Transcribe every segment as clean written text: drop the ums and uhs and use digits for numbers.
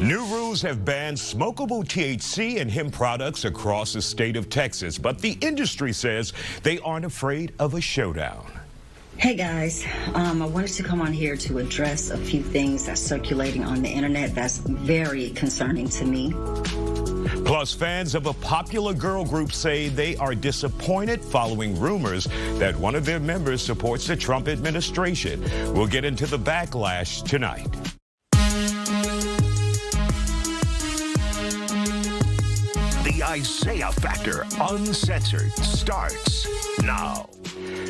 New rules have banned smokable THC and hemp products across the state of Texas, but the industry says they aren't afraid of a showdown. Hey guys, I wanted to come on here to address a few things that's circulating on the internet that's very concerning to me. Plus, fans of a popular girl group say they are disappointed following rumors that one of their members supports the Trump administration. We'll get into the backlash tonight. The Isiah Factor Uncensored starts now.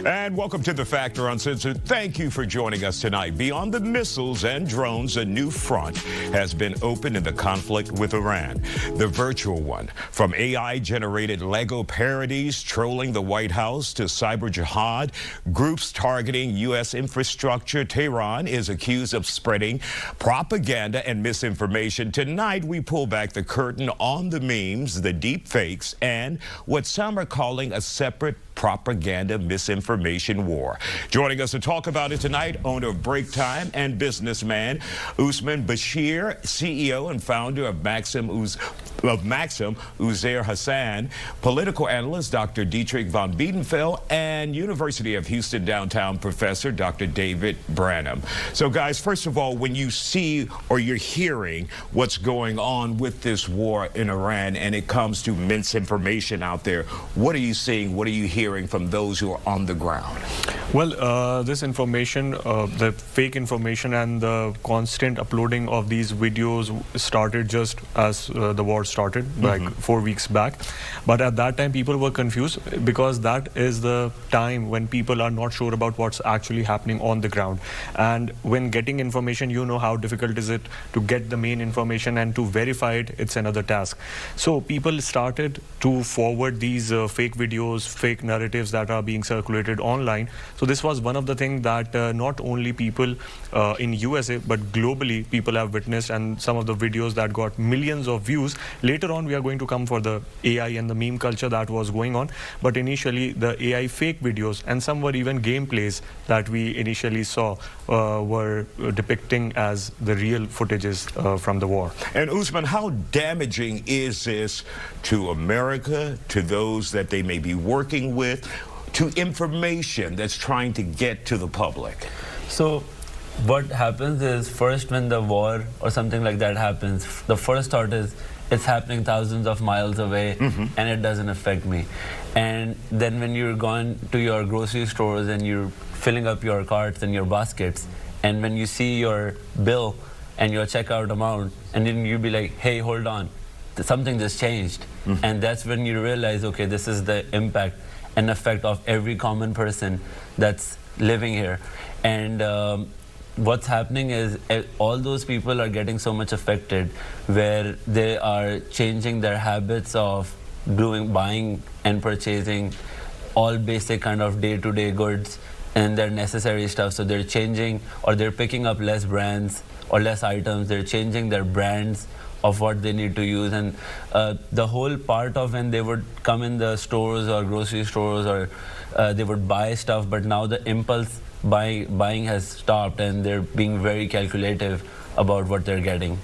And welcome to The Factor Uncensored. Thank you for joining us tonight. Beyond the missiles and drones, a new front has been opened in the conflict with Iran. The virtual one. From AI-generated Lego parodies trolling the White House to cyber jihad, groups targeting U.S. infrastructure, Tehran is accused of spreading propaganda and misinformation. Tonight, we pull back the curtain on the memes, the deep fakes, and what some are calling a separate propaganda misinformation war. Joining us to talk about it tonight, owner of Break Time and businessman Usman Bashir, CEO and founder of Maxim, Uzair Hassan, political analyst Dr. Dietrich von Biedenfeld, and University of Houston downtown professor Dr. David Branham. So guys, first of all, when you see or you're hearing what's going on with this war in Iran and it comes to misinformation out there, what are you seeing? What are you hearing from those who are on the ground? Well, this information, the fake information and the constant uploading of these videos started just as the war started, like 4 weeks back. But at that time, people were confused because that is the time when people are not sure about what's actually happening on the ground. And when getting information, you know how difficult is it to get the main information, and to verify it, it's another task. So people started to forward these fake videos, fake narratives that are being circulated online. So this was one of the things that not only people in USA but globally people have witnessed, and some of the videos that got millions of views. Later on we are going to come for the AI and the meme culture that was going on, but initially the AI fake videos, and some were even gameplays that we initially saw were depicting as the real footages from the war. And Usman, how damaging is this to America, to those that they may be working with, to information that's trying to get to the public? So what happens is, first when the war or something like that happens, the first thought is it's happening thousands of miles away and it doesn't affect me. And then when you're gone to your grocery stores and you're filling up your carts and your baskets, and when you see your bill and your checkout amount, and then you'll be like, hey, hold on, something just changed. And that's when you realize, okay, this is the impact and effect of every common person that's living here. And what's happening is all those people are getting so much affected, where they are changing their habits of buying and purchasing all basic kind of day-to-day goods and their necessary stuff. So they're changing, or they're picking up less brands or less items. They're changing their brands of what they need to use. And the whole part of when they would come in the stores or grocery stores, or they would buy stuff, but now the impulse buying has stopped, and they're being very calculative about what they're getting.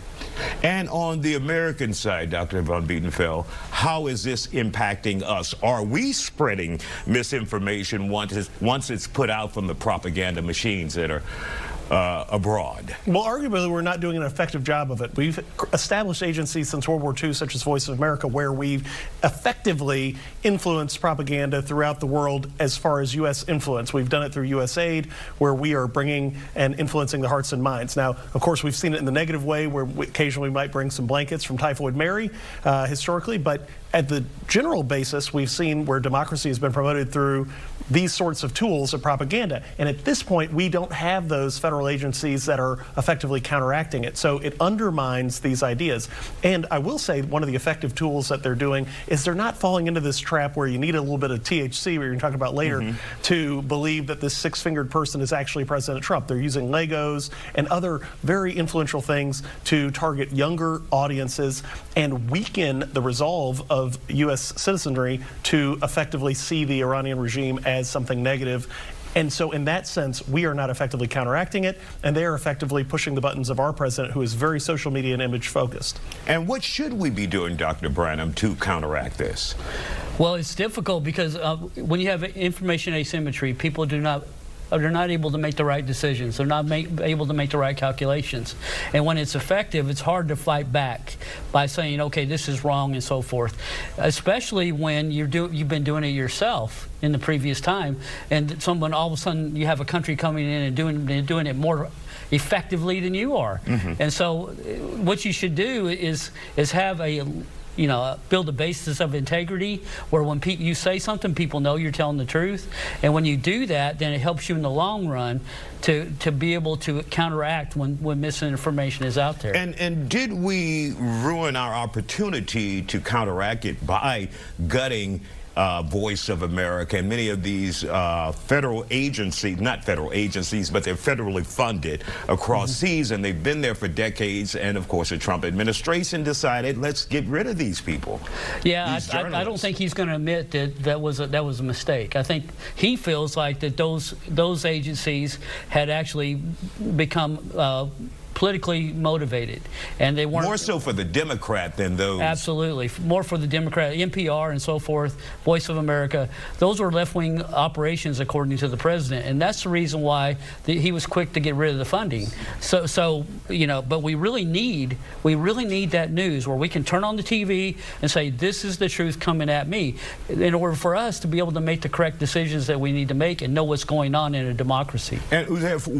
And on the American side, Dr. von Biedenfeld, how is this impacting us? Are we spreading misinformation once it's put out from the propaganda machines that are abroad? Well, arguably, we're not doing an effective job of it. We've established agencies since World War II, such as Voice of America, where we've effectively influenced propaganda throughout the world as far as U.S. influence. We've done it through USAID, where we are bringing and influencing the hearts and minds. Now, of course, we've seen it in the negative way, where occasionally we might bring some blankets from Typhoid Mary historically, but at the general basis, we've seen where democracy has been promoted through these sorts of tools of propaganda. And at this point, we don't have those federal agencies that are effectively counteracting it. So it undermines these ideas. And I will say one of the effective tools that they're doing is they're not falling into this trap where you need a little bit of THC, we're going to talk about later, to believe that this six-fingered person is actually President Trump. They're using Legos and other very influential things to target younger audiences and weaken the resolve of U.S. citizenry to effectively see the Iranian regime as something negative And so in that sense, we are not effectively counteracting it, and they are effectively pushing the buttons of our president, who is very social media and image focused. And what should we be doing, Dr. Branham, to counteract this? Well, it's difficult because when you have information asymmetry, people they're not able to make the right decisions. They're not able to make the right calculations. And when it's effective, it's hard to fight back by saying, okay, this is wrong and so forth, especially when you've been doing it yourself in the previous time, and someone all of a sudden you have a country coming in and doing it more effectively than you are. And so what you should do is have build a basis of integrity where when you say something, people know you're telling the truth. And when you do that, then it helps you in the long run to be able to counteract when misinformation is out there. And did we ruin our opportunity to counteract it by gutting Voice of America and many of these federal agencies, not federal agencies, but they're federally funded across seas, and they've been there for decades. And of course, the Trump administration decided, let's get rid of these people. Yeah, I don't think he's going to admit that was a mistake. I think he feels like that those agencies had actually become politically motivated, and they weren't more so for the Democrat than those. Absolutely, more for the Democrat, NPR and so forth, Voice of America. Those were left-wing operations, according to the president, and that's the reason why he was quick to get rid of the funding. So but we really need that news where we can turn on the TV and say, this is the truth coming at me, in order for us to be able to make the correct decisions that we need to make and know what's going on in a democracy. And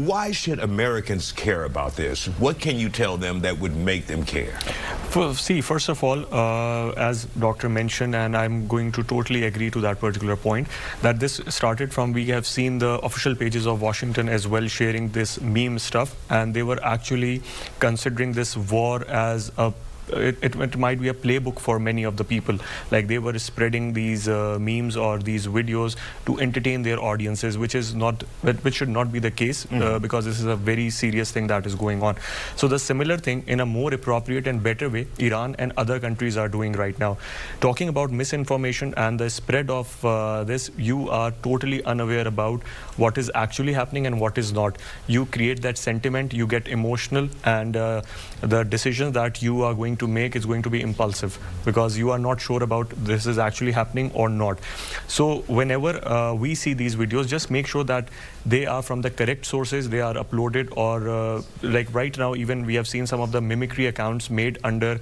why should Americans care about this? What can you tell them that would make them care? First of all, as Doctor mentioned, and I'm going to totally agree to that particular point, that this started from, we have seen the official pages of Washington as well sharing this meme stuff, and they were actually considering this war as it might be a playbook for many of the people. Like, they were spreading these memes or these videos to entertain their audiences, which should not be the case, because this is a very serious thing that is going on. So the similar thing, in a more appropriate and better way, Iran and other countries are doing right now. Talking about misinformation and the spread of this, you are totally unaware about what is actually happening and what is not. You create that sentiment, you get emotional, and the decisions that you are going to make is going to be impulsive, because you are not sure about this is actually happening or not. So whenever we see these videos, just make sure that they are from the correct sources, they are uploaded, or like right now, even we have seen some of the mimicry accounts made under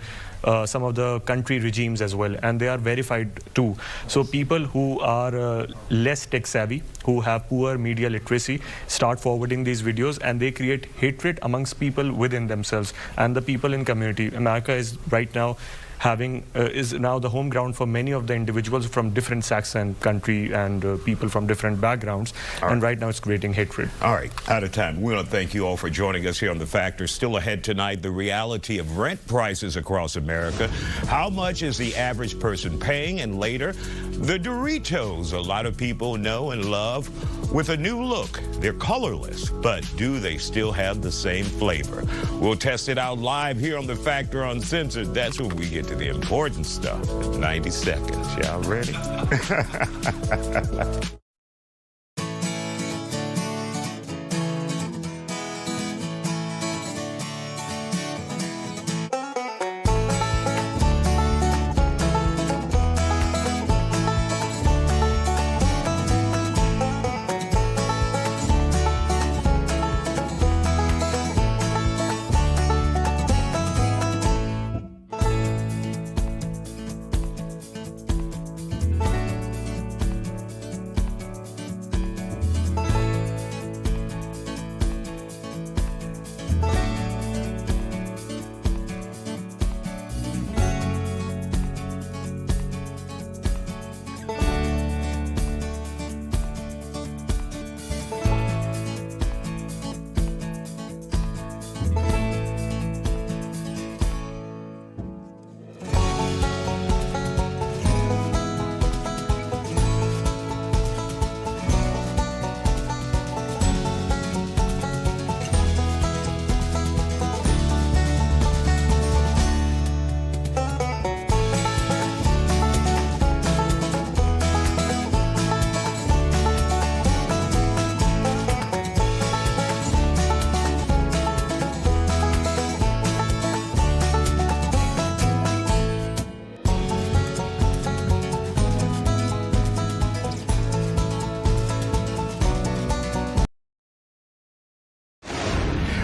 some of the country regimes as well, and they are verified too. So people who are less tech savvy, who have poor media literacy, start forwarding these videos, and they create hatred amongst people within themselves and the people in community. America is right now is now the home ground for many of the individuals from different sects and country and people from different backgrounds. And right now it's creating hatred. All right, out of time. We want to thank you all for joining us here on The Factor. Still ahead tonight, the reality of rent prices across America. How much is the average person paying? And later, the Doritos a lot of people know and love with a new look. They're colorless, but do they still have the same flavor? We'll test it out live here on The Factor Uncensored. That's when we get to the important stuff in 90 seconds. Y'all ready?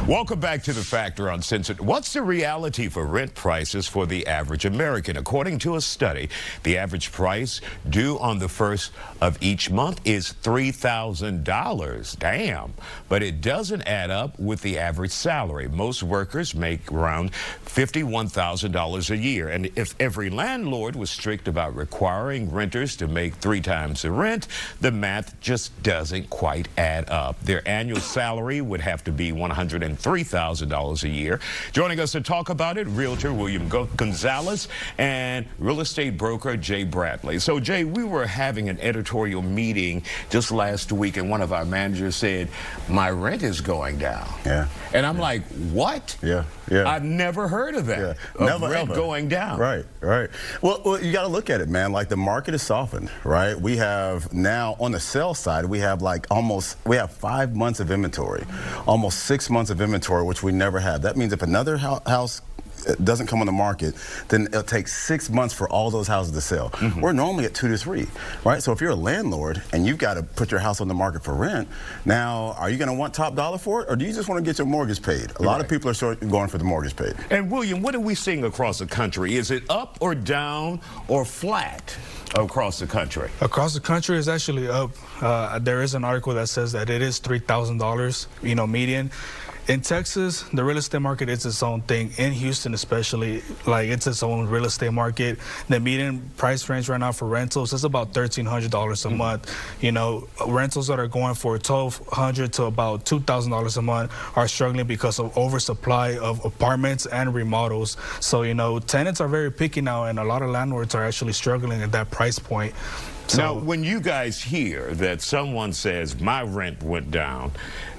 Welcome back to The Factor Uncensored. What's the reality for rent prices for the average American? According to a study, the average price due on the first of each month is $3,000. Damn. But it doesn't add up with the average salary. Most workers make around $51,000 a year. And if every landlord was strict about requiring renters to make 3 times the rent, the math just doesn't quite add up. Their annual salary would have to be $103,000 a year. Joining us to talk about it, realtor William Gonzalez and real estate broker Jay Bradley. So Jay, we were having an editorial meeting just last week and one of our managers said, my rent is going down. Yeah. And I'm like, what? Yeah. Yeah. I've never heard of that. Yeah. Never rent ever. Going down. Right, right. Well, you got to look at it, man. Like the market is softened, right? We have now on the sell side, we have 5 months of inventory, almost 6 months of inventory, which we never had. That means if another house doesn't come on the market, then it'll take 6 months for all those houses to sell. Mm-hmm. We're normally at 2 to 3, right? So if you're a landlord and you've got to put your house on the market for rent, now are you going to want top dollar for it, or do you just want to get your mortgage paid? A lot of people are going for the mortgage paid. And William, what are we seeing across the country? Is it up or down or flat across the country? Across the country is actually up. There is an article that says that it is $3,000, median. In Texas, the real estate market is its own thing. In Houston especially, it's its own real estate market. The median price range right now for rentals is about $1,300 a month. Rentals that are going for $1,200 to about $2,000 a month are struggling because of oversupply of apartments and remodels. So, tenants are very picky now, and a lot of landlords are actually struggling at that price point. So, now, when you guys hear that someone says my rent went down,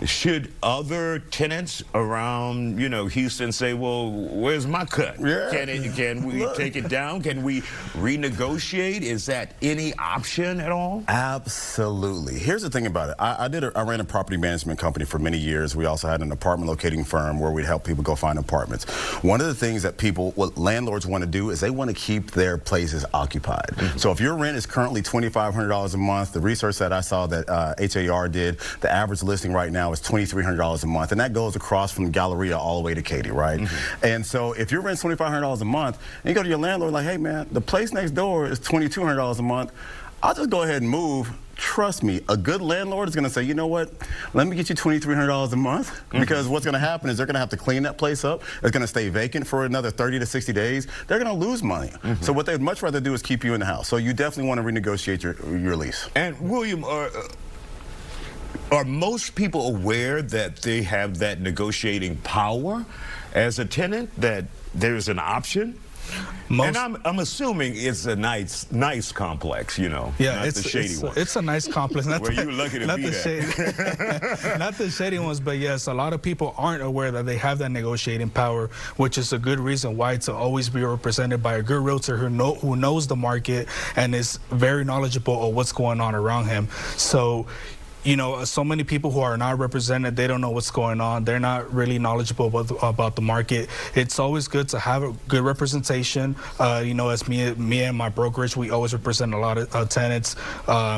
should other tenants around, Houston say, well, where's my cut? Yeah. Can we take it down? Can we renegotiate? Is that any option at all? Absolutely. Here's the thing about it. I ran a property management company for many years. We also had an apartment locating firm where we'd help people go find apartments. One of the things that what landlords want to do is they want to keep their places occupied. Mm-hmm. So if your rent is currently $2,500 a month, the research that I saw that HAR did, the average listing right now is $2,300 a month, and that goes across from Galleria all the way to Katy, right? Mm-hmm. And so if your rent's $2,500 a month, and you go to your landlord like, hey man, the place next door is $2,200 a month, I'll just go ahead and move. Trust me, a good landlord is going to say, you know what, let me get you $2,300 a month, mm-hmm. because what's going to happen is they're going to have to clean that place up. It's going to stay vacant for another 30 to 60 days. They're going to lose money. Mm-hmm. So what they'd much rather do is keep you in the house. So you definitely want to renegotiate your lease. And William, are most people aware that they have that negotiating power as a tenant, that there's an option? And I'm assuming it's a nice complex, Yeah, not the shady one. It's a nice complex. Not well, you're lucky to not be the there. Shady, not the shady ones, but yes, a lot of people aren't aware that they have that negotiating power, which is a good reason why to always be represented by a good realtor who knows the market and is very knowledgeable of what's going on around him. So, so many people who are not represented, they don't know what's going on. They're not really knowledgeable about the market. It's always good to have a good representation. As me and my brokerage, we always represent a lot of tenants.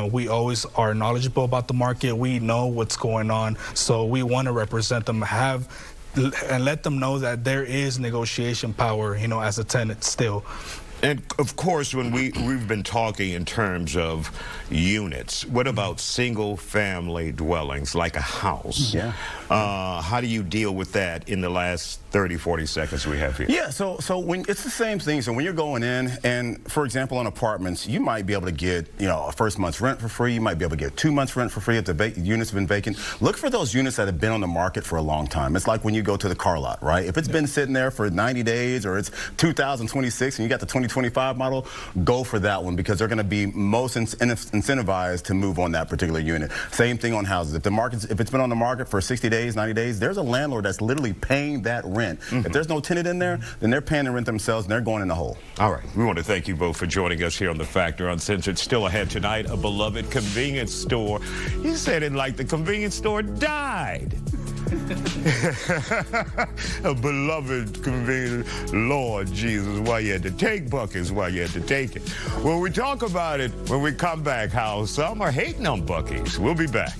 We always are knowledgeable about the market. We know what's going on. So we want to represent them, and let them know that there is negotiation power, as a tenant still. And of course, when we've been talking in terms of units, what about single family dwellings like a house? Yeah. How do you deal with that in the last 30, 40 seconds we have here? Yeah, so when it's the same thing. So when you're going in, and for example, on apartments, you might be able to get, a first month's rent for free. You might be able to get 2 months rent for free if the units have been vacant. Look for those units that have been on the market for a long time. It's like when you go to the car lot, right? If it's been sitting there for 90 days or it's 2026 and you got the 2025 model, go for that one because they're going to be most incentivized to move on that particular unit. Same thing on houses. If it's been on the market for 60 days, 90 days, there's a landlord that's literally paying that rent. Mm-hmm. If there's no tenant in there, then they're paying the rent themselves and they're going in the hole. All right. We want to thank you both for joining us here on The Factor Uncensored. Still ahead tonight, a beloved convenience store. You said it like the convenience store died. A beloved convenience. Lord Jesus, why you had to take Buc-ee's, why you had to take it. Well, we talk about it when we come back, how some are hating on Buc-ee's. We'll be back.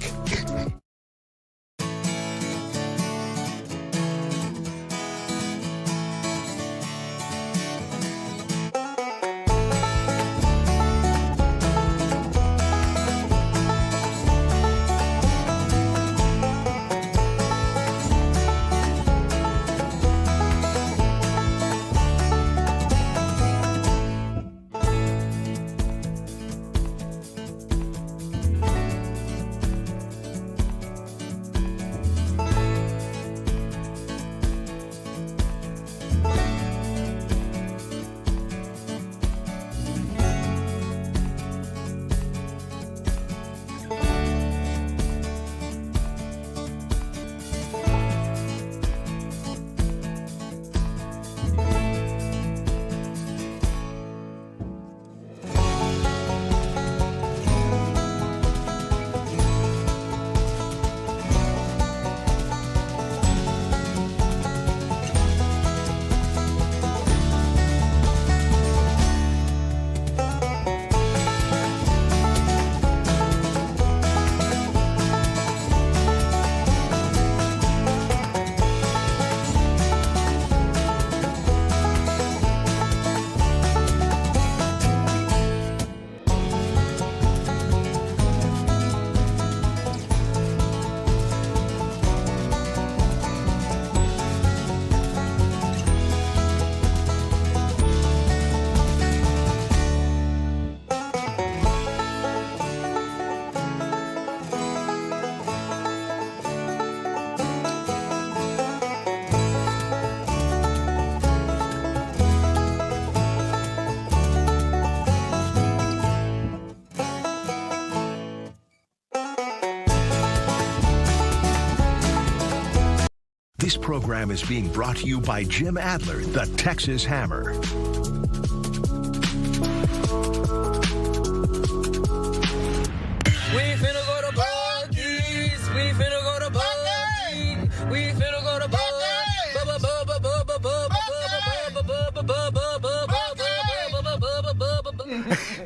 This program is being brought to you by Jim Adler, the Texas Hammer. We finna go to Buc-ee's. We finna go to Buc-ee's. We finna go to Buc-ee's.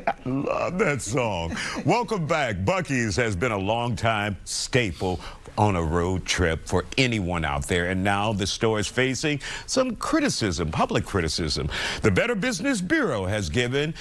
I love that song. Welcome back. Buc-ee's has been a long-time staple on a road trip for anyone out there, and now the store is facing some criticism, public criticism. The Better Business Bureau has given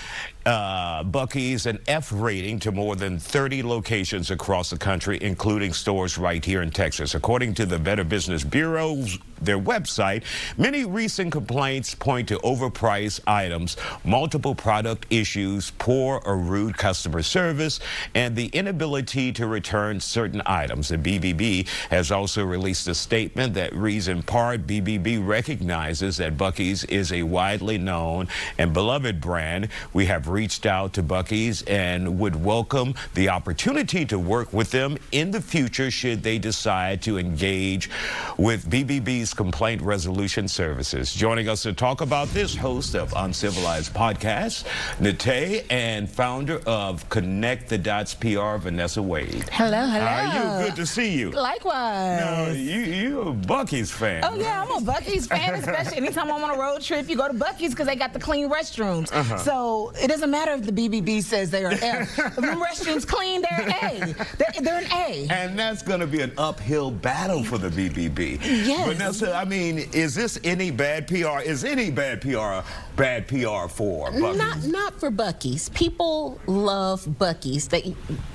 Buc-ee's an F rating to more than 30 locations across the country, including stores right here in Texas. According to the Better Business Bureau's their website, many recent complaints point to overpriced items, multiple product issues, poor or rude customer service, and the inability to return certain items. The BBB has also released a statement that reads, in part, BBB recognizes that Buc-ee's is a widely known and beloved brand. We have reached out to Buc-ee's and would welcome the opportunity to work with them in the future should they decide to engage with BBB's complaint resolution services. Joining us to talk about this, host of Uncivilized Podcast, Nate, and founder of Connect the Dots PR, Vanessa Wade. Hello, hello. How are you? Good to see you. Likewise. Now, you're a Buc-ee's fan. Oh, yeah, I'm a Buc-ee's fan, especially anytime I'm on a road trip, you go to Buc-ee's because they got the clean restrooms. So it doesn't matter if the BBB says they are F. If the restrooms clean, they're A. They're an A. And that's going to be an uphill battle for the BBB. Yes. Vanessa, I mean, is this any bad PR? Is any bad PR for Buc-ee's? Not for Buc-ee's. People love Buc-ee's.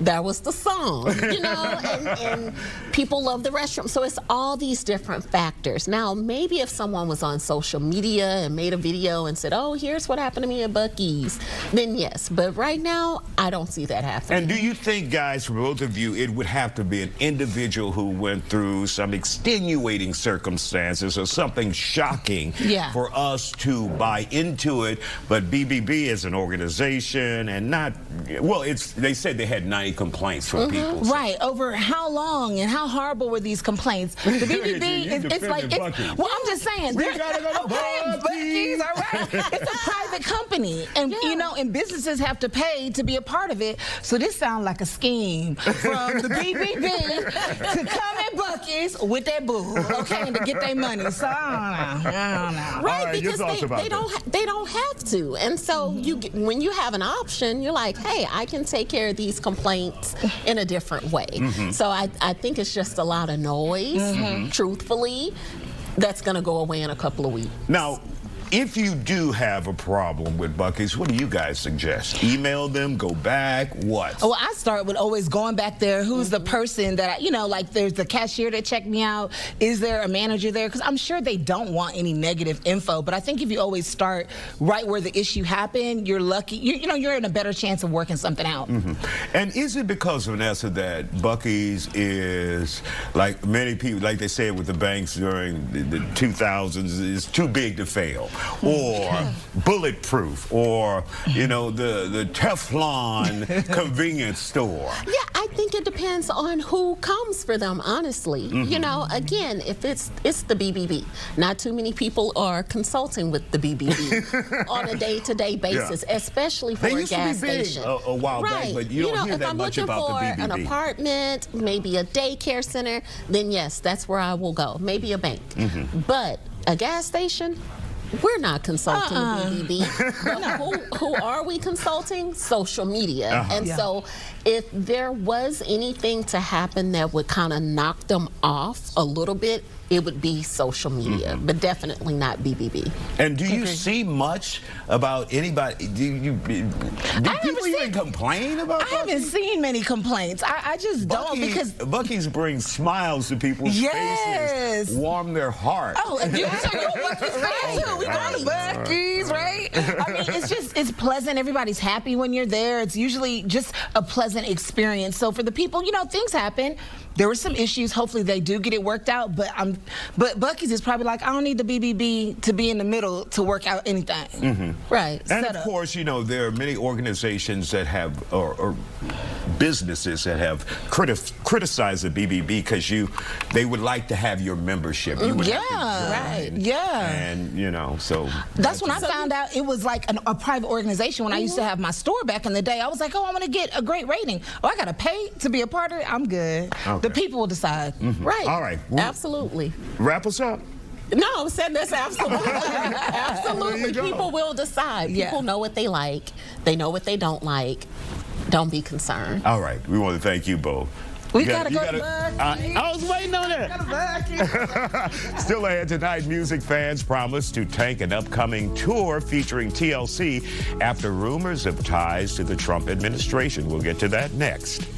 That was the song, you know, and people love the restaurant. So it's all these different factors. Now, maybe if someone was on social media and made a video and said, oh, here's what happened to me at Buc-ee's, then yes. But right now, I don't see that happening. And do you think, guys, for both of you, it would have to be an individual who went through some extenuating circumstances or something shocking for us to buy into it? But BBB is an organization and not, well, they said they had 90 complaints from people. So. Right, over how long and how horrible were these complaints? The BBB, it's like, well, I'm just saying. We gotta go to Buc-ee's, all right? It's a private company, and you know, and businesses have to pay to be a part of it. So this sounds like a scheme from the BBB to come at Buc-ee's with their boo, okay, and to get their money. So I don't know. Right, because they don't have to, and so when you have an option, you're like, hey, I can take care of these complaints in a different way. So I think it's just a lot of noise, truthfully, that's going to go away in a couple of weeks. Now, if you do have a problem with Buc-ee's, what do you guys suggest? Email them, go back, what? Well, I start with always going back there. Who's the person that, you know, like there's the cashier that checked me out. Is there a manager there? Because I'm sure they don't want any negative info. But I think if you always start right where the issue happened, you're lucky. You know, you're in a better chance of working something out. And is it because, Vanessa, that Buc-ee's is, like many people, like they said with the banks during the 2000s, is too big to fail? Or bulletproof, or, you know, the Teflon convenience store? Yeah, I think it depends on who comes for them, honestly. You know, again, if it's the BBB, not too many people are consulting with the BBB on a day-to-day basis, especially for a gas station. A while back, but you don't hear that much about the BBB. If I'm looking for an apartment, maybe a daycare center, then yes, that's where I will go. Maybe a bank. But a gas station, we're not consulting BBB. But who are we consulting? Social media. And so if there was anything to happen that would kind of knock them off a little bit, it would be social media, but definitely not BBB. And do you see much about anybody? Do people even complain about Buc-ee's? I haven't seen many complaints. I just don't, because Buc-ee's brings smiles to people's faces, warm their heart. Oh, and you're a Buc-ee's fan too. We go to Buc-ee's, right? I mean, it's pleasant. Everybody's happy when you're there. It's usually just a pleasant experience. So for the people, you know, things happen. There were some issues. Hopefully they do get it worked out. But Buc-ee's is probably like, I don't need the BBB to be in the middle to work out anything. Right. And of course, you know, there are many organizations that have, or businesses that have criticize the BBB because they would like to have your membership. You would have to join. Right. Yeah. And, you know, so. That's when I found out it was like a private organization. When I used to have my store back in the day, I was like, oh, I want to get a great rating. Oh, I got to pay to be a part of it? I'm good. Okay. The people will decide. Right. All right. Absolutely. Wrap us up. No, I'm saying that's absolutely. Absolutely. People will decide. People know what they like. They know what they don't like. Don't be concerned. All right. We want to thank you both. We gotta go to Buc-ee. I was waiting on that. Still ahead tonight, music fans promise to tank an upcoming tour featuring TLC after rumors of ties to the Trump administration. We'll get to that next.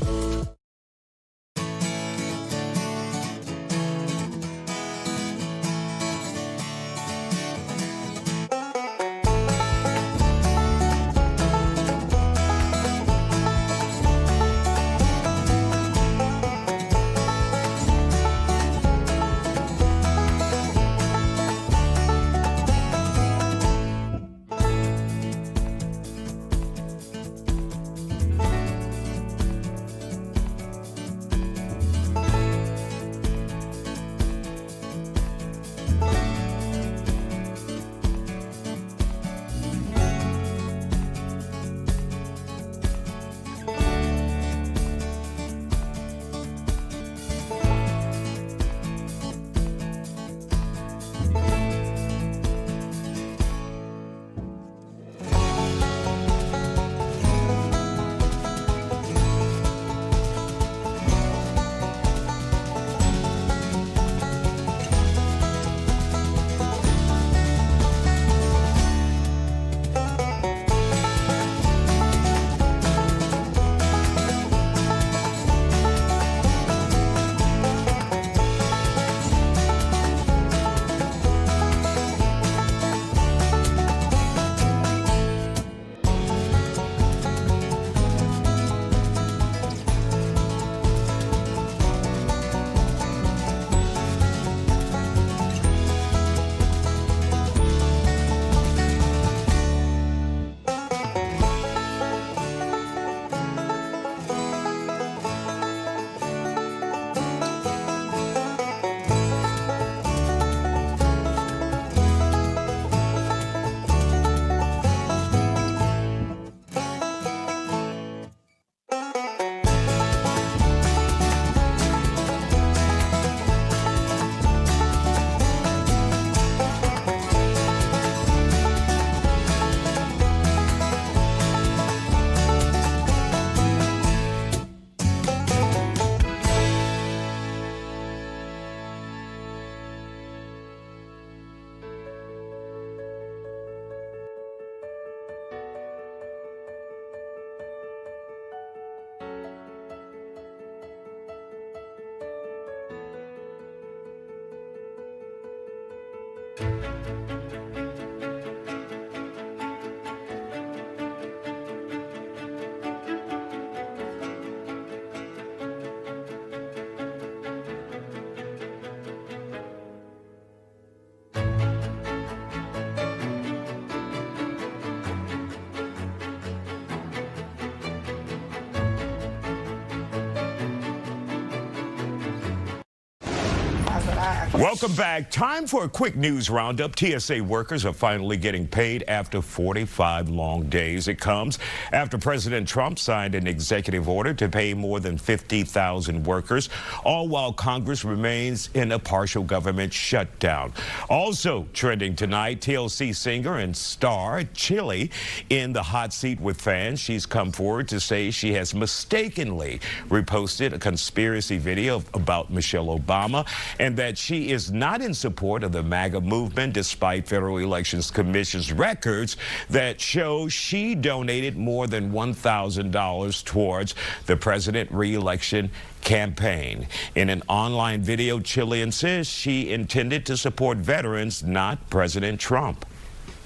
Welcome back. Time for a quick news roundup. TSA workers are finally getting paid after 45 long days. It comes after President Trump signed an executive order to pay more than 50,000 workers, all while Congress remains in a partial government shutdown. Also trending tonight, TLC singer and star Chili in the hot seat with fans. She's come forward to say she has mistakenly reposted a conspiracy video about Michelle Obama and that she is not in support of the MAGA movement, despite Federal Elections Commission's records that show she donated more than $1,000 towards the president re-election campaign. In an online video, Chili insists she intended to support veterans, not President Trump.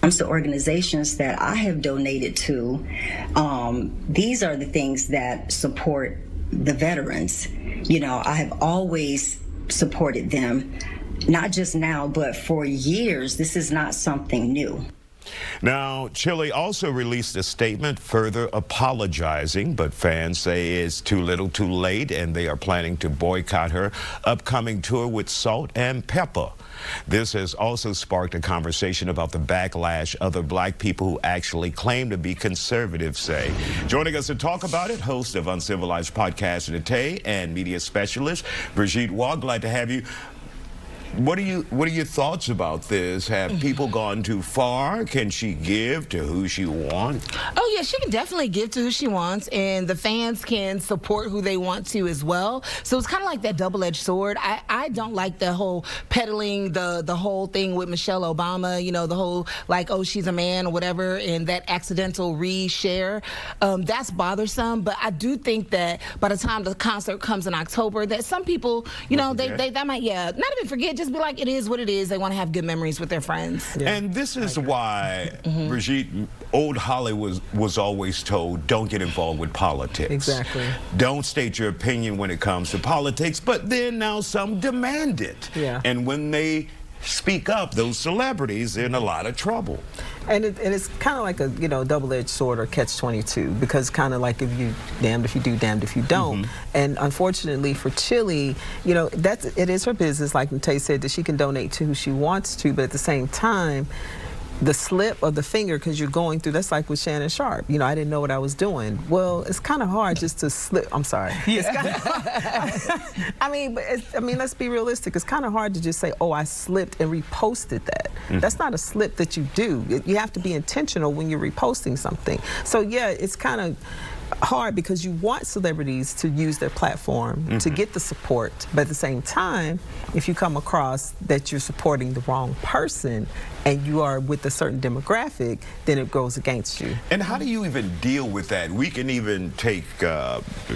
Comes to organizations that I have donated to, these are the things that support the veterans. You know, I have always supported them, not just now, but for years. This is not something new. Now, Chile also released a statement further apologizing, but fans say it's too little too late, and they are planning to boycott her upcoming tour with Salt and Pepper. This has also sparked a conversation about the backlash other black people who actually claim to be conservative say. Joining us to talk about it, host of Uncivilized Podcast Today and media specialist Brigitte Waugh. Glad to have you. What are your thoughts about this? Have people gone too far? Can she give to who she wants? Oh yeah, she can definitely give to who she wants, and the fans can support who they want to as well. So it's kind of like that double-edged sword. I don't like the whole peddling the whole thing with Michelle Obama, you know, the whole like, oh, she's a man or whatever, and that accidental reshare. That's bothersome, but I do think that by the time the concert comes in October, that some people, you know, they might, not even forget, just be like, it is what it is. They want to have good memories with their friends. Yeah. And this is why, Brigitte, old Hollywood was always told, don't get involved with politics. Exactly. Don't state your opinion when it comes to politics, but then now some demand it. Yeah. And when they speak up, those celebrities are in a lot of trouble. And it's kind of like a, you know, double-edged sword or catch-22, because kind of like, if you damned if you do, damned if you don't. And unfortunately for Chile, you know, it is her business, like Tay said, that she can donate to who she wants to, but at the same time, the slip of the finger, because you're going through, that's like with Shannon Sharp. You know, I didn't know what I was doing. Well, it's kind of hard just to slip. I'm sorry. It's kind of hard. I mean, let's be realistic. It's kind of hard to just say, oh, I slipped and reposted that. That's not a slip that you do. You have to be intentional when you're reposting something. So yeah, it's kind of hard because you want celebrities to use their platform to get the support, but at the same time, if you come across that you're supporting the wrong person and you are with a certain demographic, then it goes against you. And how do you even deal with that? We can even take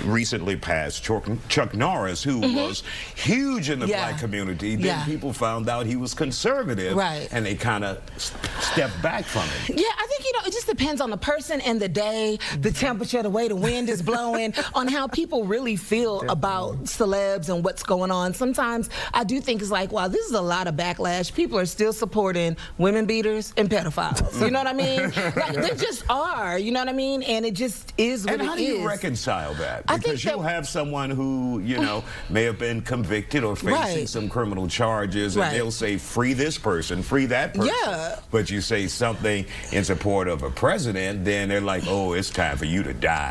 recently passed Chuck Norris, who was huge in the black community. Then people found out he was conservative, and they kind of stepped back from it. Yeah, I think, you know, it just depends on the person and the day, the temperature, the way the wind is blowing, on how people really feel about celebs and what's going on. Sometimes I do think it's like, wow, this is a lot of backlash. People are still supporting women beaters and pedophiles. You know what I mean? Like, they just are, you know what I mean? And it just is what it is. And how do you reconcile that? Because you'll have someone who, you know, may have been convicted or facing some criminal charges, and they'll say, free this person, free that person. But you say something in support of a president, then they're like, oh, it's time for you to die.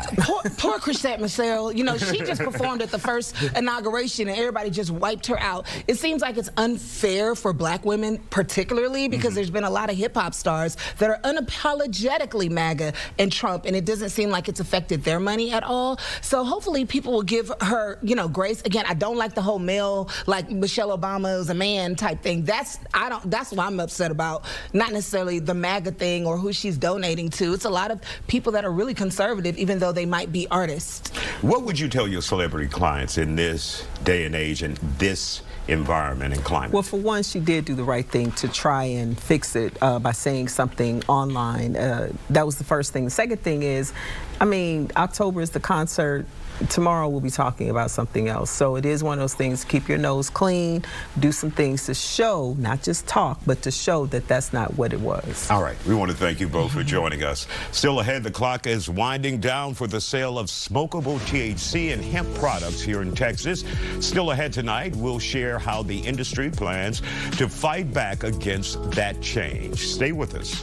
Poor Chrisette Michele, you know, she just performed at the first inauguration and everybody just wiped her out. It seems like it's unfair for black women particularly, because there's been a lot of hip-hop stars that are unapologetically MAGA and Trump, and it doesn't seem like it's affected their money at all. So hopefully people will give her, you know, grace. Again, I don't like the whole male, like Michelle Obama is a man type thing. That's what I'm upset about, not necessarily the MAGA thing or who she's donating to. It's a lot of people that are really conservative, even though they might be artists. What would you tell your celebrity clients in this day and age and this environment and climate? Well, for one, she did do the right thing to try and fix it by saying something online. That was the first thing. The second thing is, I mean, October is the concert. Tomorrow we'll be talking about something else. So it is one of those things, keep your nose clean, do some things to show, not just talk, but to show that that's not what it was. All right, we want to thank you both for joining us. Still ahead, the clock is winding down for the sale of smokable THC and hemp products here in Texas. Still ahead tonight, we'll share how the industry plans to fight back against that change. Stay with us.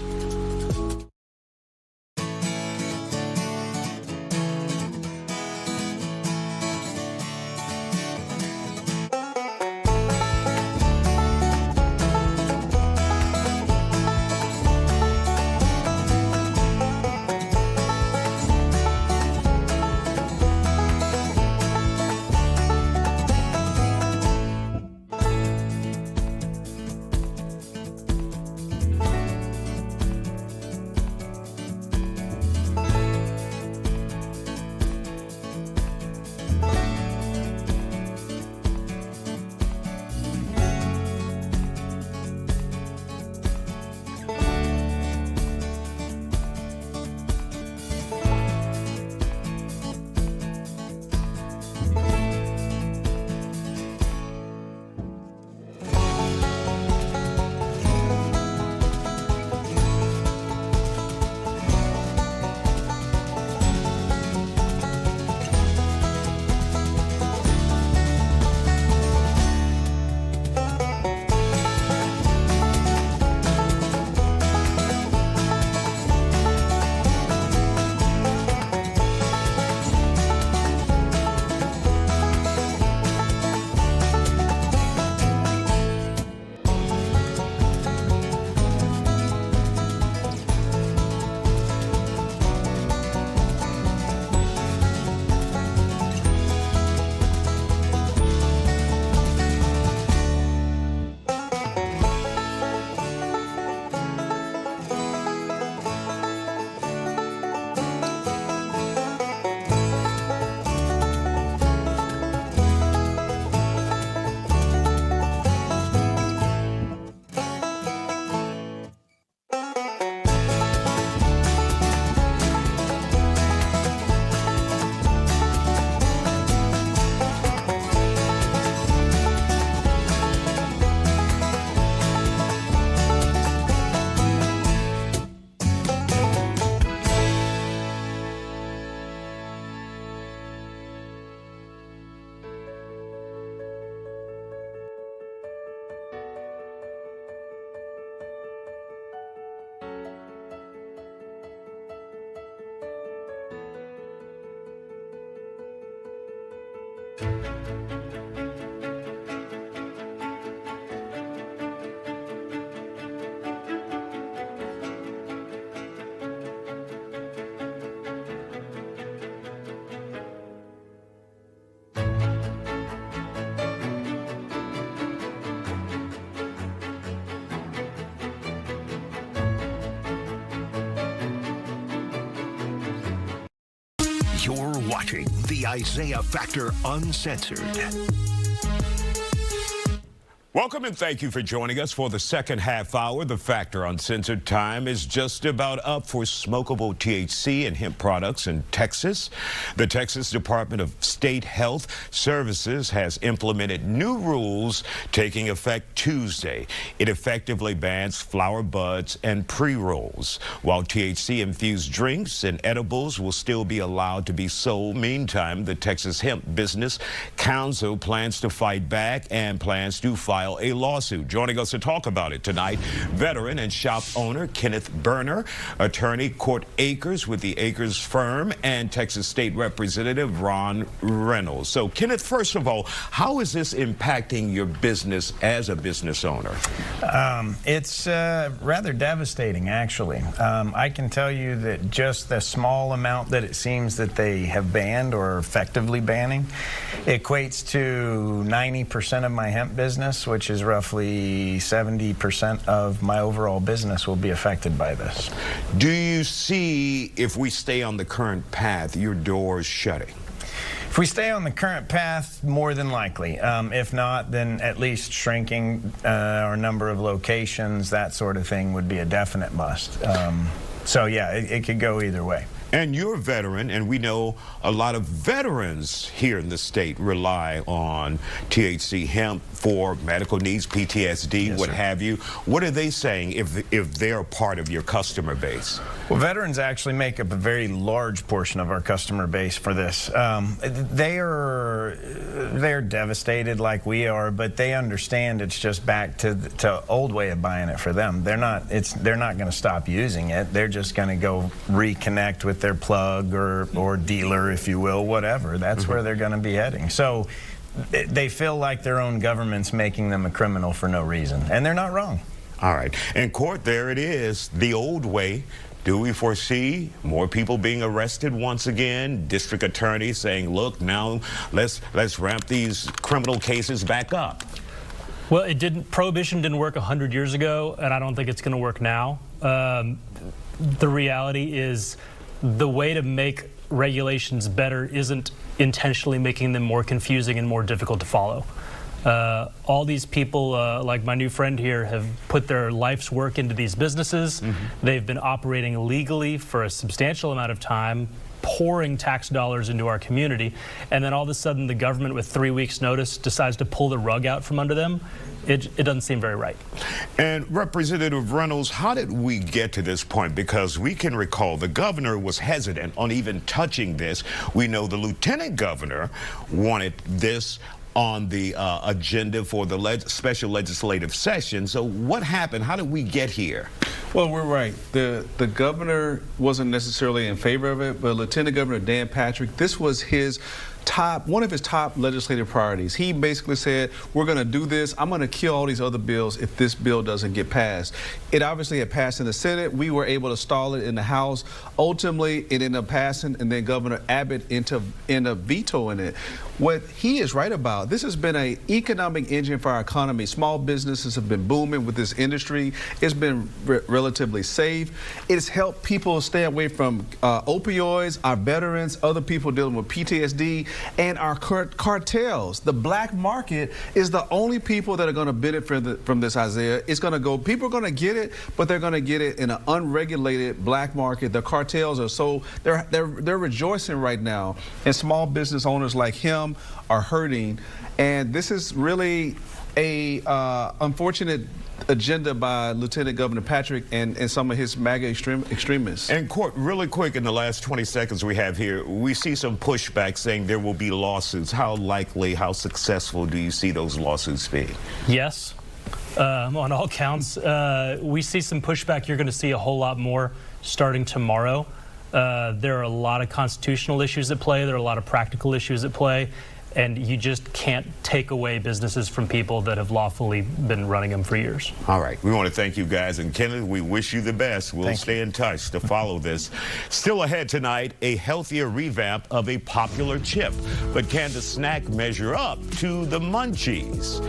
You're watching the Isiah Factor Uncensored. Welcome and thank you for joining us for the second half hour. The Factor Uncensored time is just about up for smokable THC and hemp products in Texas. The Texas Department of State Health Services has implemented new rules taking effect Tuesday. It effectively bans flower buds and pre-rolls. While THC-infused drinks and edibles will still be allowed to be sold, meantime, the Texas Hemp Business Council plans to fight back and plans to file a lawsuit. Joining us to talk about it tonight, veteran and shop owner Kenneth Berner, attorney Court Akers with the Akers firm, and Texas State Representative Ron Reynolds. So, Kenneth, first of all, how is this impacting your business as a business owner? It's rather devastating, actually. I can tell you that just the small amount that it seems that they have banned or are effectively banning equates to 90% of my hemp business, which is roughly 70% of my overall business will be affected by this. Do you see, if we stay on the current path, your doors shutting? If we stay on the current path, more than likely. If not, then at least shrinking our number of locations, that sort of thing would be a definite must. So yeah, it could go either way. And you're a veteran, and we know a lot of veterans here in the state rely on THC hemp for medical needs, PTSD, yes, what sir. have you. What are they saying if they're part of your customer base? Well, veterans actually make up a very large portion of our customer base for this. They're devastated like we are, but they understand it's just back to old way of buying it for them. They're not going to stop using it. They're just going to go reconnect with their plug or dealer, if you will, whatever. That's where they're going to be heading. So they feel like their own government's making them a criminal for no reason, and they're not wrong. All right. In court, there it is, the old way. Do we foresee more people being arrested once again? District attorney saying, look, now let's ramp these criminal cases back up. Well, prohibition didn't work 100 years ago, and I don't think it's going to work now. The reality is the way to make regulations better isn't intentionally making them more confusing and more difficult to follow. All these people, like my new friend here, have put their life's work into these businesses. They've been operating legally for a substantial amount of time, pouring tax dollars into our community, and then all of a sudden the government, with 3 weeks' notice, decides to pull the rug out from under them. It doesn't seem very right. And Representative Reynolds, how did we get to this point? Because we can recall the governor was hesitant on even touching this. We know the lieutenant governor wanted this on the agenda for the special legislative session. So what happened? How did we get here? Well, we're right. The governor wasn't necessarily in favor of it, but Lieutenant Governor Dan Patrick, this was one of his top legislative priorities. He basically said, we're going to do this. I'm going to kill all these other bills if this bill doesn't get passed. It obviously had passed in the Senate. We were able to stall it in the House. Ultimately, it ended up passing, and then Governor Abbott ended up vetoing it. What he is right about, this has been an economic engine for our economy. Small businesses have been booming with this industry. It's been relatively safe. It's helped people stay away from opioids, our veterans, other people dealing with PTSD, and our cartels. The black market is the only people that are going to benefit from this, Isiah. It's going to go, people are going to get it, but they're going to get it in an unregulated black market. The cartels are so, they're rejoicing right now. And small business owners like him are hurting. And this is really a unfortunate agenda by Lieutenant Governor Patrick and some of his MAGA extremists. And Court, really quick in the last 20 seconds we have here, we see some pushback saying there will be lawsuits. How likely, how successful do you see those lawsuits be? Yes, on all counts. We see some pushback. You're going to see a whole lot more starting tomorrow. There are a lot of constitutional issues at play. There are a lot of practical issues at play. And you just can't take away businesses from people that have lawfully been running them for years. All right. We want to thank you guys. And Kenneth, we wish you the best. We'll stay in touch to follow this. Still ahead tonight, a healthier revamp of a popular chip. But can the snack measure up to the munchies?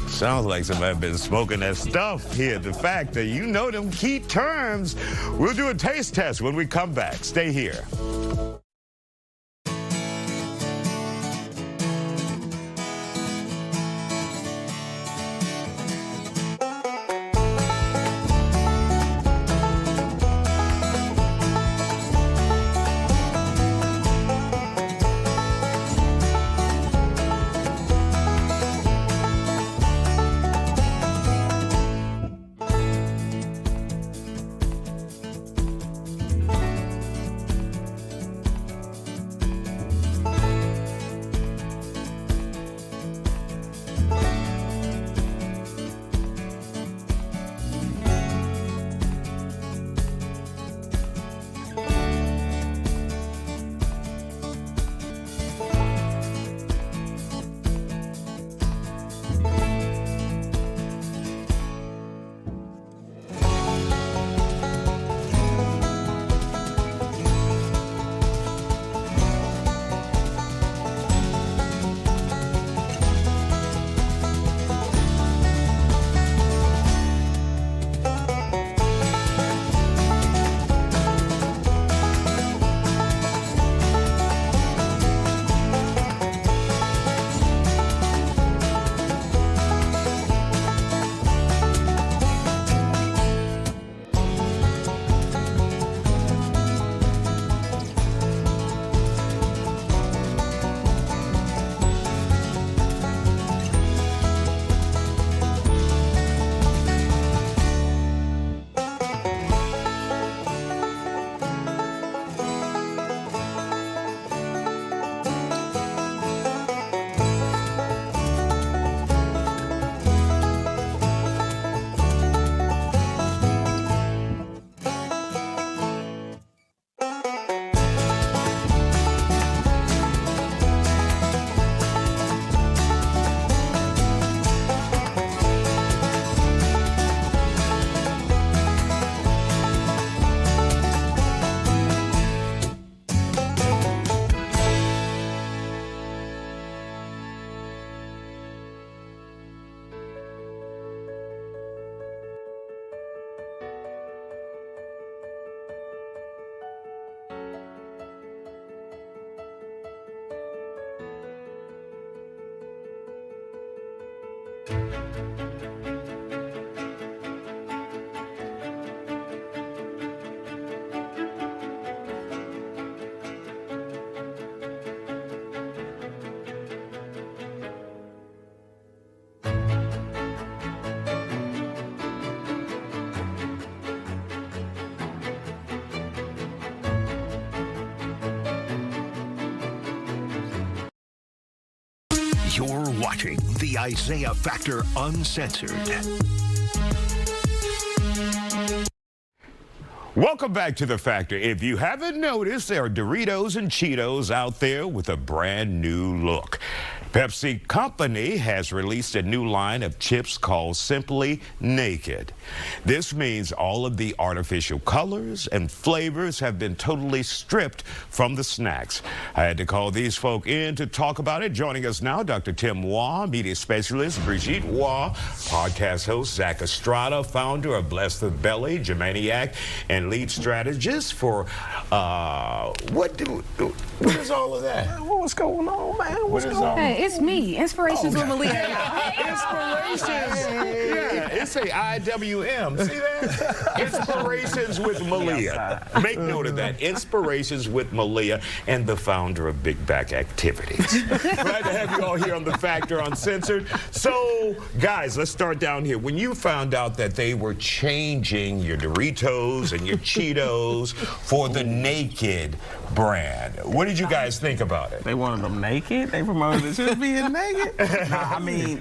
Sounds like somebody been smoking that stuff here. The fact that you know them key terms. We'll do a taste test when we come back. Stay here. You're watching the Isiah Factor Uncensored. Welcome back to The Factor. If you haven't noticed, there are Doritos and Cheetos out there with a brand new look. Pepsi Company has released a new line of chips called Simply Naked. This means all of the artificial colors and flavors have been totally stripped from the snacks. I had to call these folk in to talk about it. Joining us now, Dr. Tim Waugh, media specialist, Brigitte Waugh, podcast host, Zach Estrada, founder of Bless the Belly, Germaniac, and lead strategist for, what is all of that? What's going on, man? What's going on? Hey, it's me, Inspirations with Malia. Inspirations. Yeah, it's a IWM. See that? Inspirations with Malia. Make note of that. Inspirations with Malia, and the founder of Big Back Activities. Glad to have you all here on The Factor Uncensored. So, guys, let's start down here. When you found out that they were changing your Doritos and your Cheetos for the Naked brand, what did you guys think about it? They wanted them naked? They promoted it just being naked? Nah, I mean,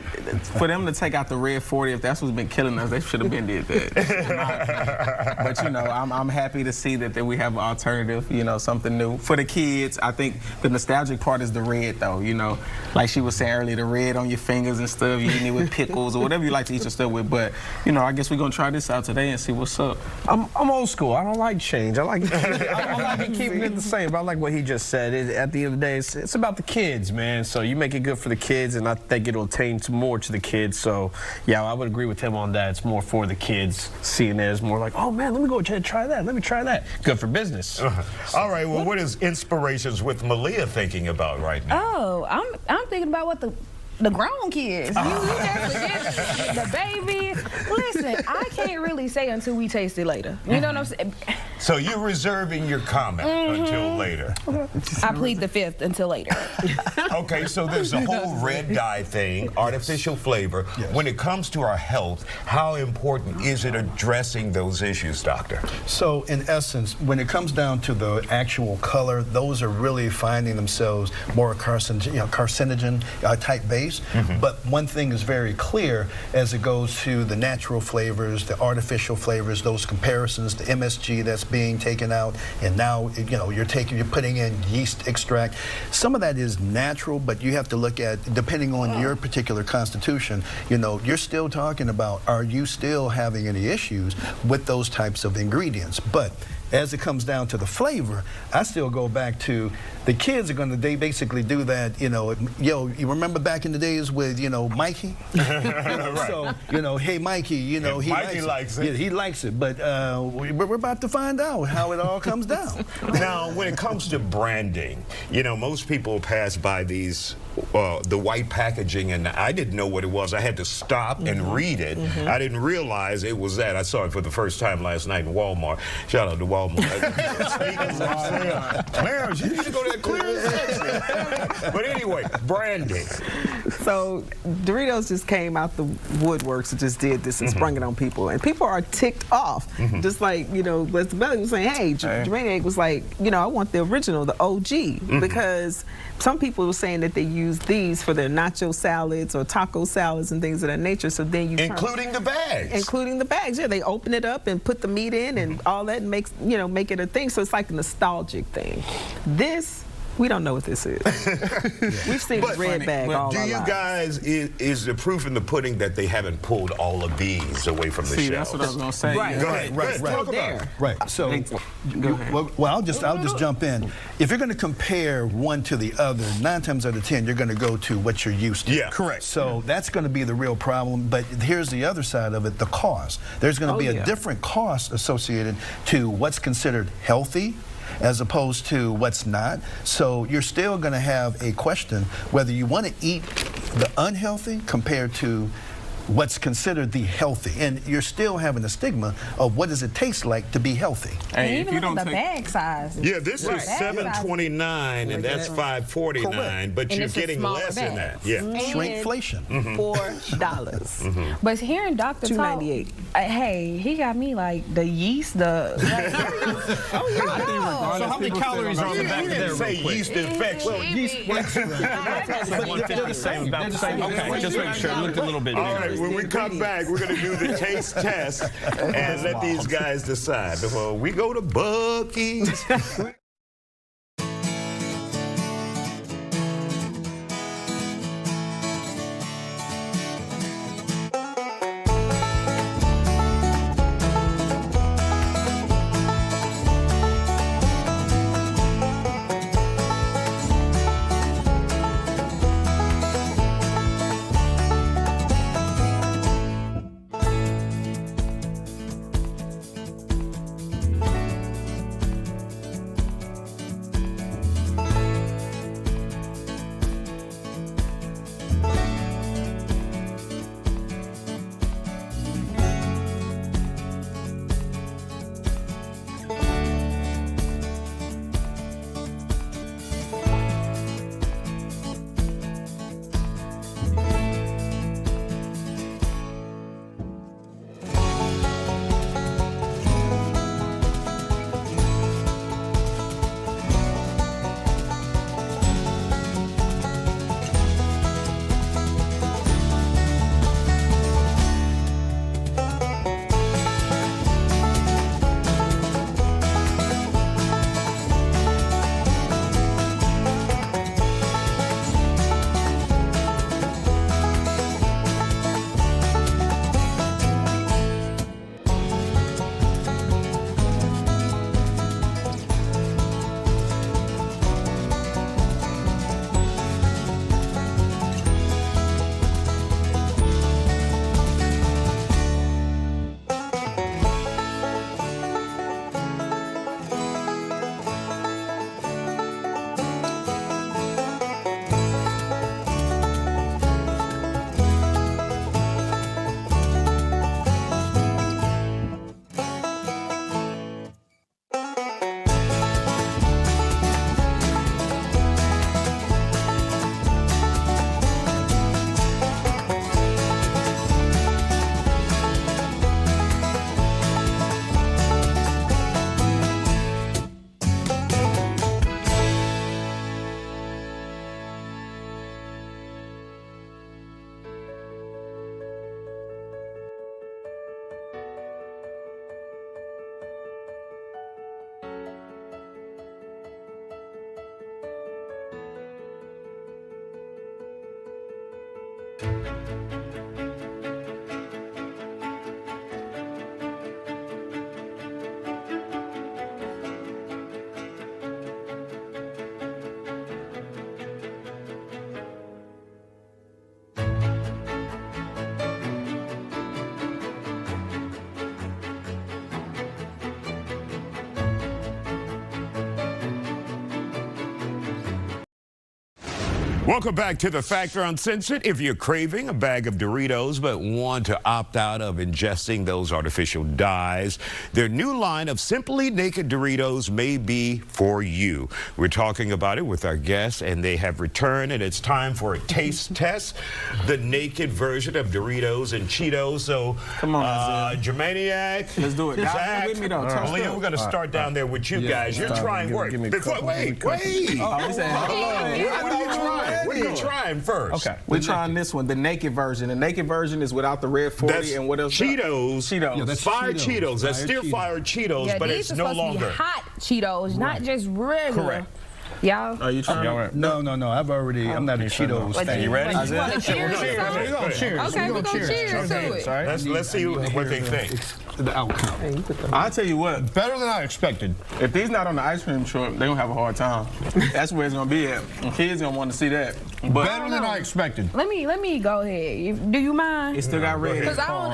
for them to take out the red 40, if that's what's been killing us, they should have been did that. But, you know, I'm happy to see that we have an alternative, you know, something new. For the kids, I think the nostalgic part is the red, though, you know. Like she was saying earlier, the red on your fingers and stuff, you eating it with pickles or whatever you like to eat your stuff with. But, you know, I guess we're going to try this out today and see what's up. I'm old school. I don't like change. I like keeping it the same. But I like what he just said. At the end of the day, it's about the kids, man. So you make it good for the kids, and I think it'll attain more to the kids. So, yeah, I would agree with him on that. It's more for the kids. Seeing it as more like, oh, man, let me go ahead and try that. Let me try that. Good for business. All right, well, what is Inspirations with Malia thinking about right now? Oh, I'm thinking about what the grown kids. You just forget the baby. Listen, I can't really say until we taste it later. You know what I'm saying? So you're reserving your comment until later. I plead the fifth until later. Okay, so there's the whole red dye thing, artificial flavor. Yes. When it comes to our health, how important is it addressing those issues, doctor? So in essence, when it comes down to the actual color, those are really finding themselves more carcinogen type base. But one thing is very clear as it goes to the natural flavors, the artificial flavors, those comparisons, the MSG that's being taken out, and now you're putting in yeast extract. Some of that is natural, but you have to look at, depending on your particular constitution, you're still talking about, are you still having any issues with those types of ingredients? But as it comes down to the flavor, I still go back to the kids they basically do that, you remember back in the days with, Mikey? Right. So, hey, Mikey, he likes it. Yeah, he likes it, but we're about to find out how it all comes down. Now, when it comes to branding, most people pass by these, the white packaging, and I didn't know what it was. I had to stop and read it. I didn't realize it was that. I saw it for the first time last night in Walmart. Shout out to Walmart. Clarence, you need to go to that clearance section. But anyway, branding. So Doritos just came out the woodworks and just did this and sprung it on people, and people are ticked off. Just like Bless the Belly was saying, hey, Germaniac was like, I want the original, the OG, because some people were saying that they use these for their nacho salads or taco salads and things of that nature. So then you including the bags. Including the bags, yeah. They open it up and put the meat in and all that, and make it a thing. So it's like a nostalgic thing. This, we don't know what this is. We've seen the red bag all our lives. Do you guys, is the proof in the pudding that they haven't pulled all of these away from the shelves? That's what I was going to say. Right, Go ahead. right. Talk about it. Right. So, I'll just jump in. If you're going to compare one to the other, 9 times out of 10, you're going to go to what you're used to. Yeah, correct. So that's going to be the real problem. But here's the other side of it: the cost. There's going to be a different cost associated to what's considered healthy as opposed to what's not. So you're still going to have a question whether you want to eat the unhealthy compared to what's considered the healthy, and you're still having the stigma of what does it taste like to be healthy. Hey, if you don't take bag size. Yeah, this is $7.29 and that's $5.49, Correct. but And you're it's a getting smaller less than bag. that. Yeah. Shrinkflation. $4. But hearing Dr. talk, $2.98. Hey, he got me like the yeast, the. So how many calories are on the back of there? Say yeast infection. Well, yeast. They're the same. About the same. Okay, just make sure. It looked a little bit. All right, when we come back, we're going to do the taste test and let these guys decide. Well, we go to Buc-ee's. Welcome back to The Factor Uncensored. If you're craving a bag of Doritos but want to opt out of ingesting those artificial dyes, their new line of Simply Naked Doritos may be for you. We're talking about it with our guests, and they have returned, and it's time for a taste test. The naked version of Doritos and Cheetos. So, come on, Germaniac. Let's do it. Zach, With me, though. Leah, we're going to start down there with you guys. You're trying work. Wait. What are you trying first? Okay. We're trying this one, the naked version. The naked version is without the red 40 that's and what else? Cheetos. Yeah, that's fire Cheetos. That's still fire Cheetos, Yeah, but these it's are no supposed to be longer hot Cheetos, not just regular. Correct. Y'all? Are you trying? No. I've already. I'm not a Cheetos fan. You ready? You want to cheers or something? Cheers. Okay, we're going to cheers to it. Let's see what they think. The outcome. I'll tell you what. Better than I expected. If these not on the ice cream truck, they're going to have a hard time. That's where it's going to be at. The kids going to want to see that. But better than I expected. Let me go ahead. Do you mind? It still got red. Because I don't.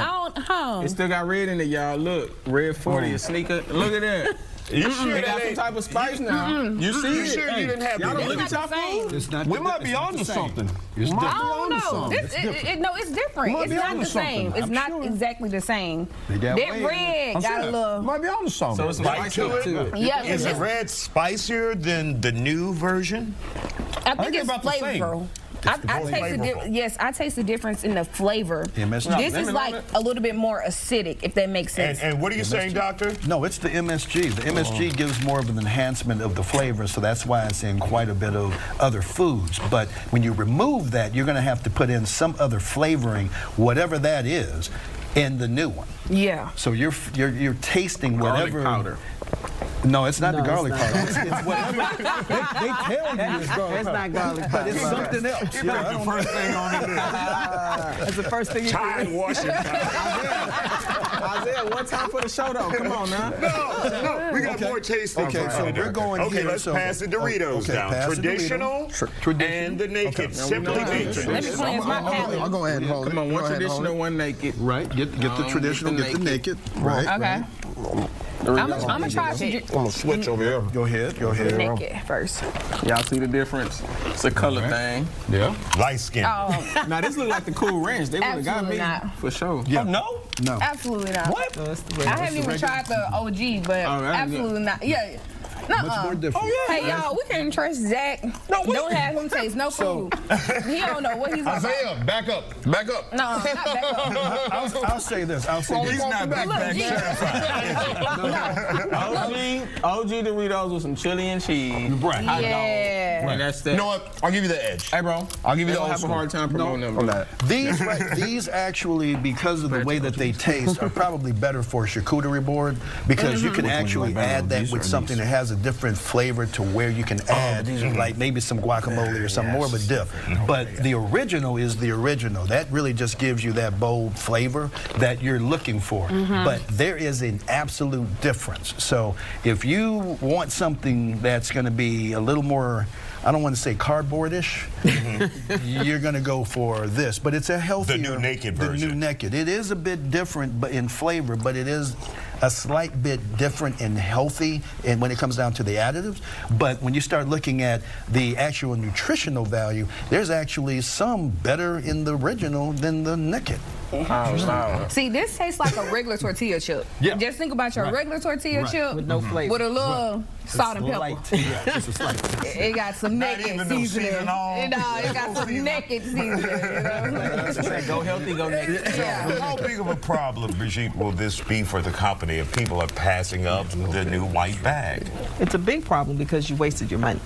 It still got red in it, y'all. Look, red 40, a sneaker. Look at that. You sure They that got some ain't- type of spice now. You see You it? sure you didn't have Y'all the- don't look It's at not y'all the same. food? It's not We the- might be it's not onto the same. something. It's We might I be don't onto know. something. No, it's different. Might It's be not onto the same. something. It's I'm not sure. exactly the same. They got That way- red I'm got a saying, little. might be onto something. So it's Bite spice to it? to it. Yeah, Is the it's- red spicier than the new version? I think they're it's about the same. flavorful. I taste flavorful. I taste the difference in the flavor. MSG. This is like a little bit more acidic, if that makes sense. And what are you saying, doctor? No, it's the MSG. The MSG gives more of an enhancement of the flavor, so that's why it's in quite a bit of other foods. But when you remove that, you're going to have to put in some other flavoring, whatever that is, in the new one. Yeah. So you're tasting Garlic whatever. powder. No, it's not No, the garlic it's not. powder. It's whatever. they tell you it's garlic It's powder. not garlic powder. But it's something else. You got the first thing on it. That's the first thing you Tide washing. Isaiah, one time for the show, though. Come on now. No, we got more tasting. Okay, so we're going Okay, here, let's so- pass the Doritos okay, down. pass the Traditional and the naked. Simply naked. Let me cleanse my palate. I'll go ahead and hold it. Come on, one Go ahead and hold traditional, it. one naked. Right, get the traditional, get the naked. Right. Okay. I'm gonna try to I'm gonna switch over here. Go ahead, go ahead. naked first. Y'all see the difference? It's a color thing. Yeah. Light skin. Oh, Now this look like the Cool Ranch. They would have got Absolutely me not. for sure. Yeah. Oh, no? No. absolutely not. What? I haven't even tried the OG, but Oh, that's absolutely good. not. Yeah. Much more different. Hey y'all, we can't trust Zach. Don't have him taste no food. He don't know what he's about. Isaiah, back up. Back up. No, not back up. I'll say this. I'll say He's this. not big Look, back G. OG Doritos with some chili and cheese. Right. Hot dog. Yeah. And that's that. You know what? I'll give you the edge. Hey, bro. I'll give you They the don't old have a school. hard time promoting them on that. These actually, because of the way that they taste, are probably better for a charcuterie board because you can actually add that with something that has a different flavor to where you can add like maybe some guacamole or some more of a dip. But the original is the original. That really just gives you that bold flavor that you're looking for. But there is an absolute difference. So if you want something that's going to be a little more, I don't want to say cardboardish, you're going to go for this. But it's a healthier. The new naked The version. new naked. It is a bit different but in flavor, but it is a slight bit different and healthy and when it comes down to the additives. But when you start looking at the actual nutritional value, there's actually some better in the original than the naked. See, this tastes like a regular tortilla chip. Yeah. Just think about your regular tortilla chip With no flavor. with a little salt and pepper. Yeah, just a slight. It got some naked even no seasoning. season on. No, it got some naked seasoning. You know? Go healthy, go naked. Yeah. How big of a problem, Brigitte, will this be for the company if people are passing up the new white bag? It's a big problem because you wasted your money.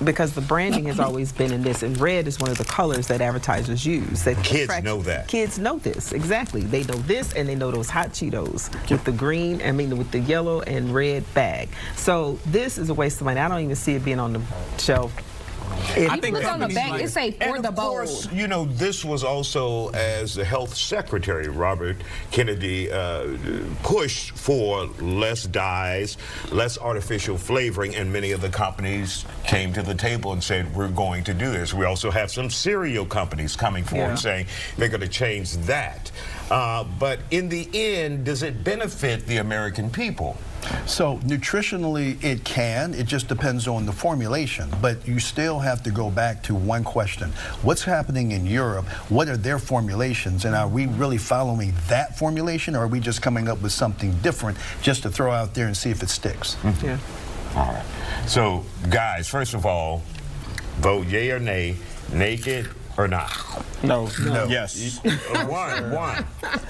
Because the branding has always been in this, and red is one of the colors that advertisers use. That Kids attracts- know that. Kids know this, exactly. They know this, and they know those hot Cheetos with the green, with the yellow and red bag. So this is a waste of money. I don't even see it being on the shelf. If you look on the back, it say for And the of bowl. course, you know, this was also, as the health secretary, Robert Kennedy, pushed for less dyes, less artificial flavoring, and many of the companies came to the table and said, we're going to do this. We also have some cereal companies coming forward saying they're going to change that. But in the end, does it benefit the American people? So nutritionally, it can. It just depends on the formulation. But you still have to go back to one question. What's happening in Europe? What are their formulations? And are we really following that formulation, or are we just coming up with something different just to throw out there and see if it sticks? Yeah. All right. So, guys, first of all, vote yay or nay, naked or not. No. Yes. One.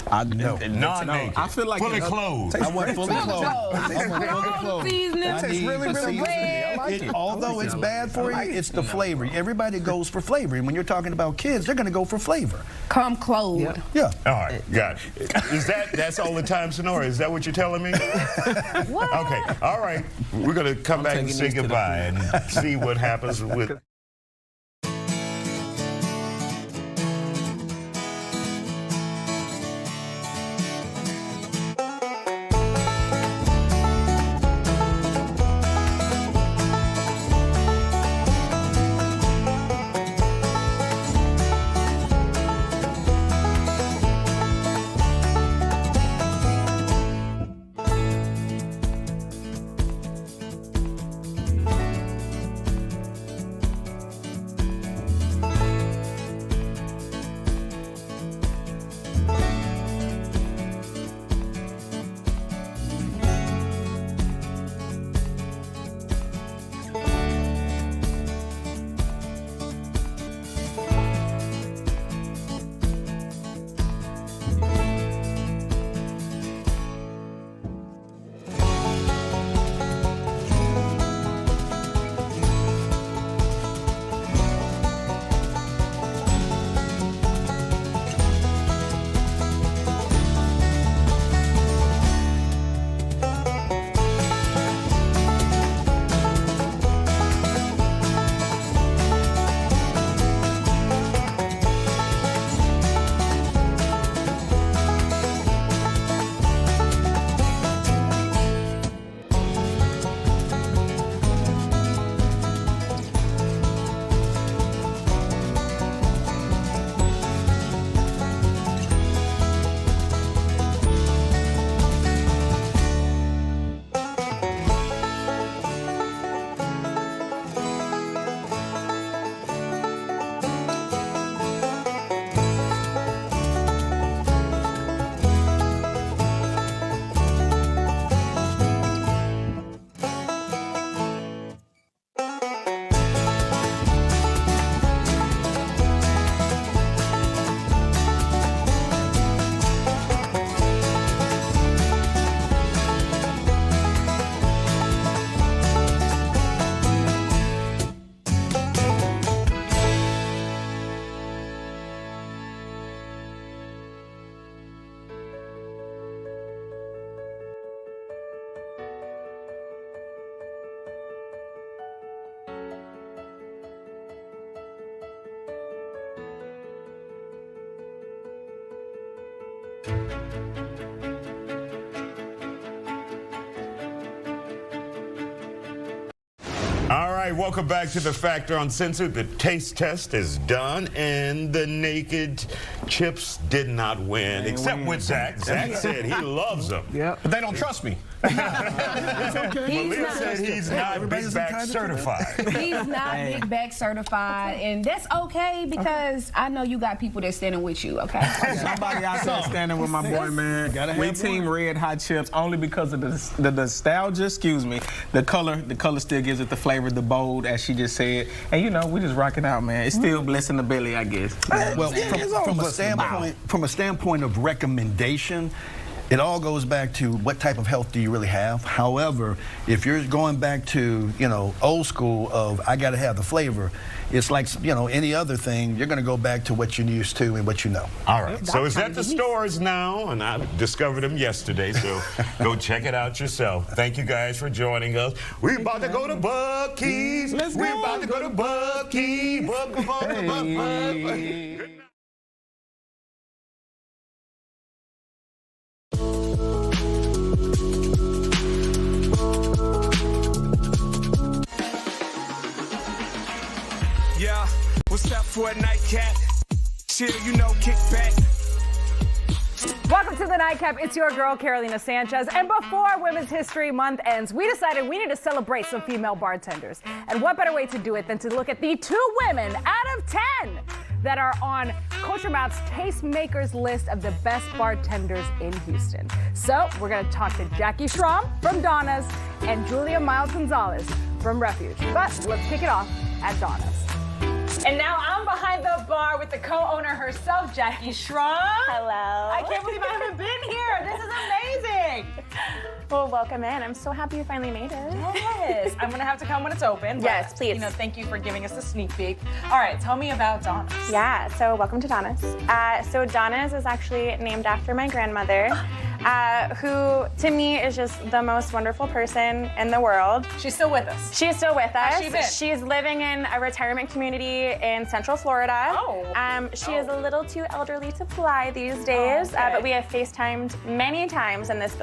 I know. Non-naked. I feel like fully clothed. I want fully clothed. I want fully All the clothed. seasoning. I need really, the really seasoning. red. I like it. Although it's bad for you, it's the flavor. Everybody goes for flavor. And when you're talking about kids, they're going to go for flavor. Come clothed. Yeah. All right, got it. That's all the time, Sonora? Is that what you're telling me? What? Okay, all right. We're going to come back and taking say these to the goodbye and see what happens with right, welcome back to The Factor Uncensored. The taste test is done, and the naked chips did not win, except with Zach. Zach said he loves them. Yeah, but they don't trust me. It's okay. Malik said he's not Big Back certified. He's not Big Back certified, and that's okay because I know you got people that's standing with you, okay? Somebody out there standing with my boy, man. We team Red Hot Chips only because of the nostalgia, excuse me. The color still gives it the flavor, the bold, as she just said. And you know, we just rock it out, man. It's still blessing the belly, I guess. Well, from a standpoint of recommendation, it all goes back to what type of health do you really have. However, if you're going back to, you know, old school of I got to have the flavor, it's like, you know, any other thing, you're going to go back to what you're used to and what you know. All right, so it's at the stores now, and I discovered them yesterday, so go check it out yourself. Thank you guys for joining us. We're about to go to Buc-ee's. We're about to go to Buc-ee. Buc-ee. Yeah, what's up for a nightcap? Chill, you know, kick back. Welcome to the Nightcap. It's your girl, Carolina Sanchez. And before Women's History Month ends, we decided we need to celebrate some female bartenders. And what better way to do it than to look at the 2 women out of 10 that are on Culture Map's Tastemakers list of the best bartenders in Houston. So we're going to talk to Jackie Schramm from Donna's and Julia Miles Gonzalez from Refuge. But let's kick it off at Donna's. And now I'm behind the bar with the co-owner herself, Jackie Schramm. Hello. I can't believe I haven't been here. This is amazing. Well, welcome in. I'm so happy you finally made it. Yes. I'm going to have to come when it's open. Yes, but, please. You know, thank you for giving us a sneak peek. All right, tell me about Donna's. Yeah, so welcome to Donna's. So Donna's is actually named after my grandmother, who to me is just the most wonderful person in the world. She's still with us. She is still with us. How's she been? She's living in a retirement community in Central Florida. Oh. She is a little too elderly to fly these days, okay. but we have FaceTimed many times in this